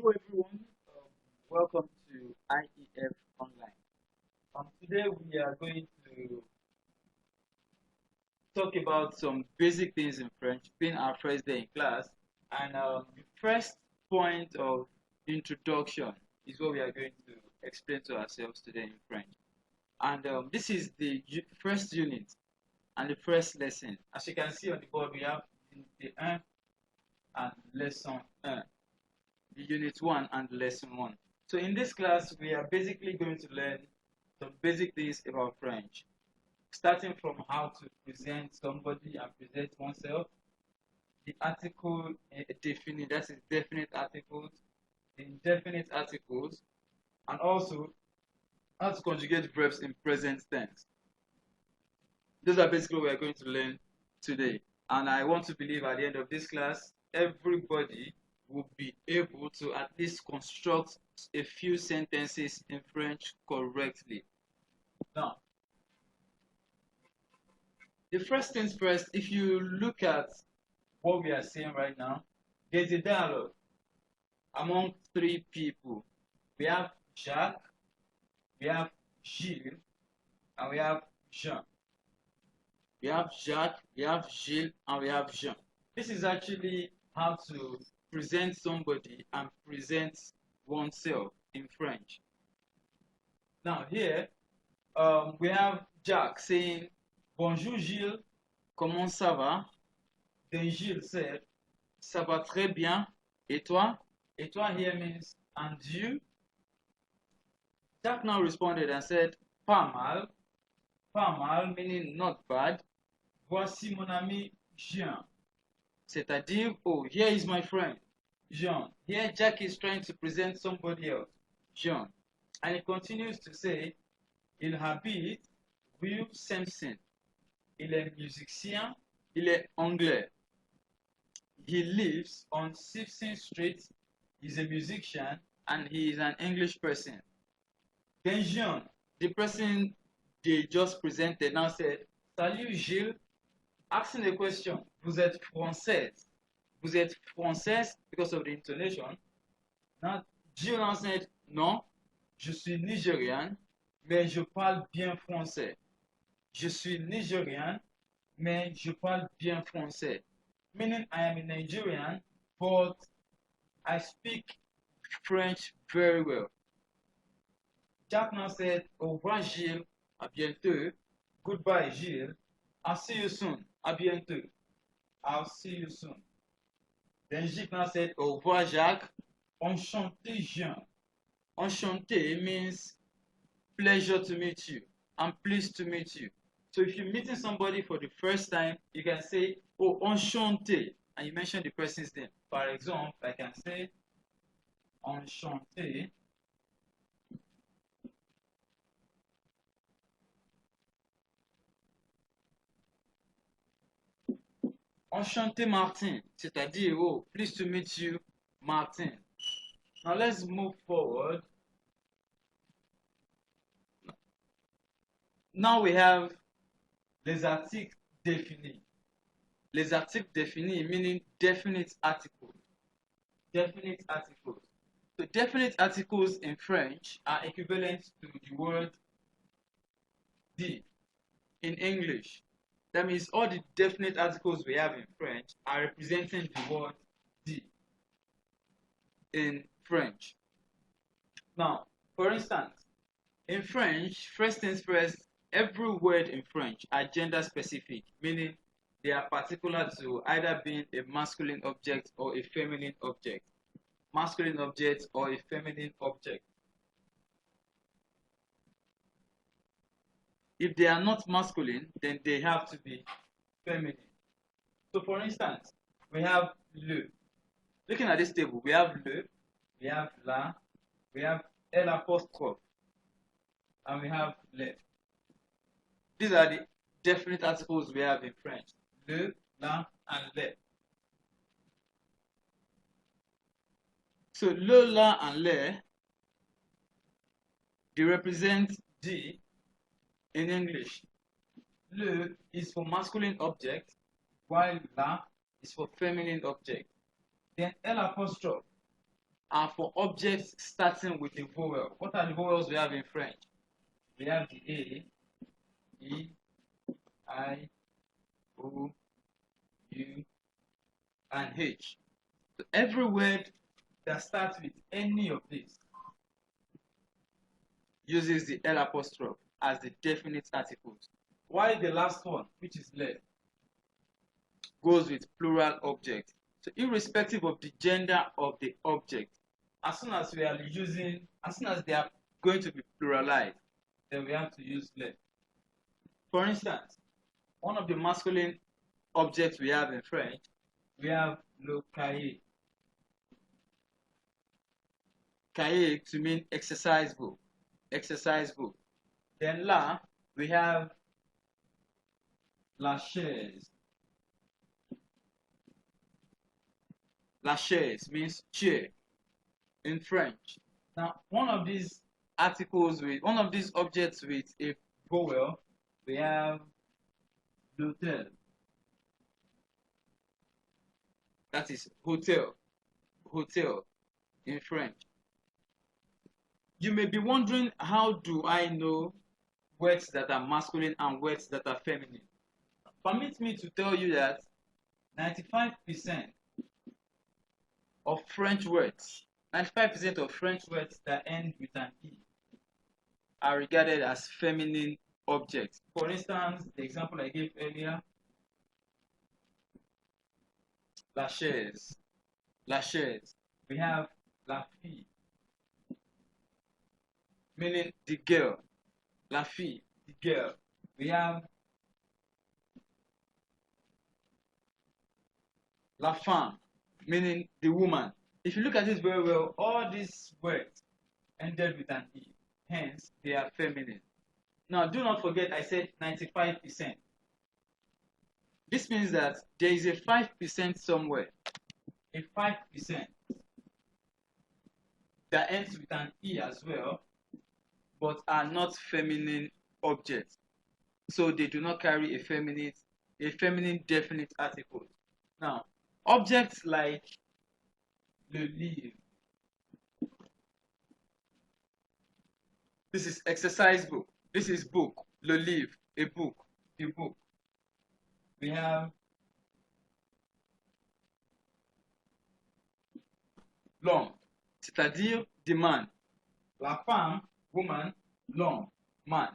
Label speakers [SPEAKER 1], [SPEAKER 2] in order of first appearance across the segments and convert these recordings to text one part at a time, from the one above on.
[SPEAKER 1] Hello everyone, welcome to IEF Online. Today we are going to talk about some basic things in French, being our first day in class. And the first point of introduction is what we are going to explain to ourselves today in French. And this is the first unit and the first lesson. As you can see on the board, we have Unité 1 and Lesson 1. The Unit 1 and Lesson 1. So in this class, we are basically going to learn some basic things about French, starting from how to present somebody and present oneself, the article definite, that is definite articles, the indefinite articles, and also how to conjugate verbs in present tense. Those are basically what we are going to learn today. And I want to believe at the end of this class, everybody will be able to at least construct a few sentences in French correctly. Now, the first things first, if you look at what we are saying right now, there's a dialogue among three people. We have Jacques, we have Gilles, and we have Jean. We have Jacques, we have Gilles, and we have Jean. This is actually how to present somebody and present oneself in French. Now here, we have Jacques saying, Bonjour Gilles, comment ça va? Then Gilles said, Ça va très bien, et toi? Et toi here means, and you? Jacques now responded and said, pas mal meaning not bad. Voici mon ami Jean. C'est-à-dire, oh, here is my friend, Jean. Here Jack is trying to present somebody else, Jean. And he continues to say, il habite rue Simpson. Il est musicien, il est anglais. He lives on Simpson Street, he's a musician, and he is an English person. Then Jean, the person they just presented, now said, Salut Gilles, asking a question, vous êtes française? Vous êtes française because of the intonation. Now, Gilles said, non, je suis nigérian, mais je parle bien français. Je suis nigérian, mais je parle bien français. Meaning I am a Nigerian, but I speak French very well. Jack now said, au revoir Gilles, à bientôt. Goodbye Gilles, I'll see you soon, à bientôt. I'll see you soon. Then Gilles now said, au revoir Jacques, enchanté Jean. Enchanté means pleasure to meet you. I'm pleased to meet you. So if you're meeting somebody for the first time, you can say, oh, enchanté, and you mention the person's name. For example, I can say, enchanté Enchanté Martin, c'est-à-dire, oh, pleased to meet you, Martin. Now let's move forward. Now we have les articles définis. Les articles définis meaning definite articles. Definite articles. So definite articles in French are equivalent to the word dit in English. That means all the definite articles we have in French are representing the word dit in French. Now, for instance, in French, first things first, every word in French are gender specific, meaning they are particular to either being a masculine object or a feminine object. Masculine object or a feminine object. If they are not masculine, then they have to be feminine. So for instance, we have le. Looking at this table, we have le, we have la, we have L apostrophe, and we have le. These are the definite articles we have in French. Le, la, and le. So le, la, and le, they represent D in English. Le is for masculine object, while la is for feminine object. Then L apostrophe are for objects starting with a vowel. What are the vowels we have in French? We have the A, E, I, O, U, and H. So every word that starts with any of these uses the L apostrophe as the definite articles, while the last one, which is le, goes with plural object. So irrespective of the gender of the object, as soon as they are going to be pluralized, then we have to use le. For instance, one of the masculine objects we have in French, we have le cahier. Cahier to mean exercise book. Exercise book. Then là, we have la chaise. La chaise means chair in French. Now, one of these objects with a vowel, we have l'hôtel. That is hotel. Hotel in French. You may be wondering, how do I know words that are masculine and words that are feminine? Permit me to tell you that 95% of French words, 95% of French words that end with an E are regarded as feminine objects. For instance, the example I gave earlier, la chaise. La chaise. We have la fille, meaning the girl. La fille, the girl. We have la femme, meaning the woman. If you look at it very well, all these words ended with an E. Hence, they are feminine. Now, do not forget I said 95%. This means that there is a 5% somewhere. A 5% that ends with an E as well, but are not feminine objects. So they do not carry a feminine definite article. Now, objects like le livre. This is exercise book. This is book. Le livre, a book. A book. We have l'homme, c'est-à-dire the man. La femme, woman, l'homme, man.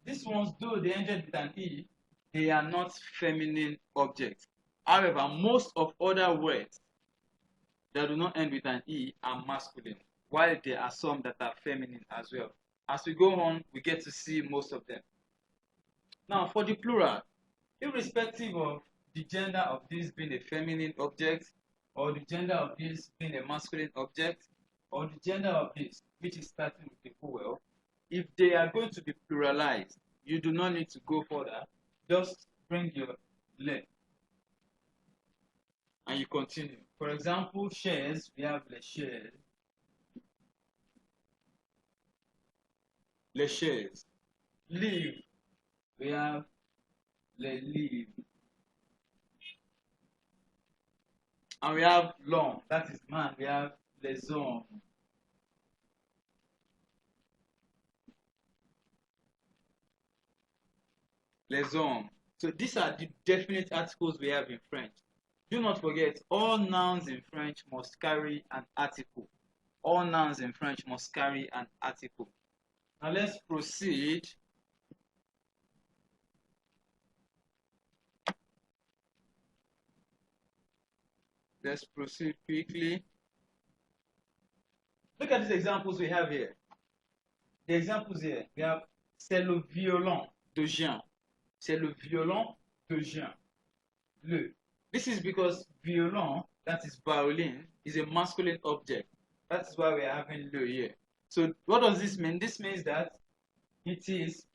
[SPEAKER 1] These ones, though they ended with an E, they are not feminine objects. However, most of other words that do not end with an E are masculine, while there are some that are feminine as well. As we go on, we get to see most of them. Now, for the plural, irrespective of the gender of this being a feminine object, or the gender of this being a masculine object, or the gender of this, which is starting with the vowel, if they are going to be pluralized, you do not need to go further. Just bring your le and you continue. For example, chairs, we have les chaises. Les chaises. Livre, we have les livres. And we have l'homme, that is man, we have les hommes. Les hommes. So these are the definite articles we have in French. Do not forget, all nouns in French must carry an article. All nouns in French must carry an article. Now let's proceed. Let's proceed quickly. Look at these examples we have here. The examples here, we have c'est le violon de Jean. C'est le violon de Jean. Le. This is because violon, that is violin, is a masculine object. That's why we are having le here. So what does this mean? This means that it is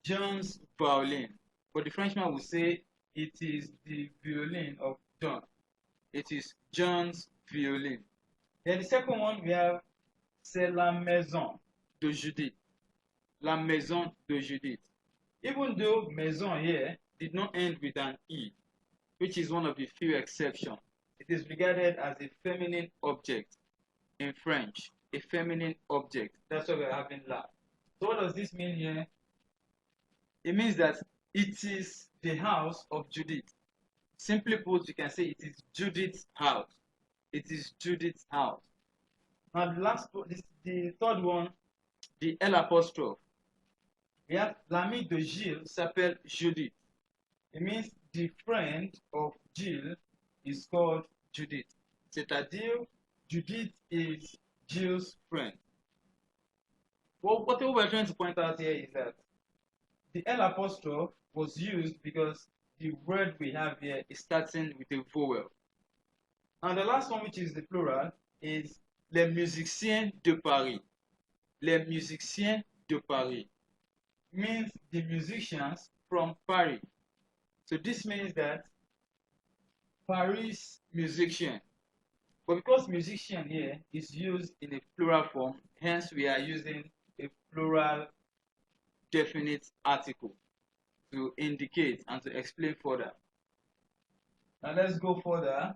[SPEAKER 1] John's violin. But the Frenchman will say it is the violin of John. It is John's violin. Then the second one we have, c'est la maison de Judith. La maison de Judith. Even though maison here did not end with an E, which is one of the few exceptions, it is regarded as a feminine object. in French, a feminine object. That's why we're having la. So what does this mean here? It means that it is the house of Judith. Simply put, you can say it is Judith's house. It is Judith's house. Now the third one, the L apostrophe. We have l'ami de Gilles s'appelle Judith. It means the friend of Gilles is called Judith. C'est-à-dire, Judith is Gilles' friend. Well, what we're trying to point out here is that the L apostrophe was used because the word we have here is starting with a vowel. And the last one, which is the plural, is les musiciens de Paris. Les musiciens de Paris means the musicians from Paris. So this means that Paris musician. But because musician here is used in a plural form, hence we are using a plural definite article to indicate and to explain further. Now let's go further.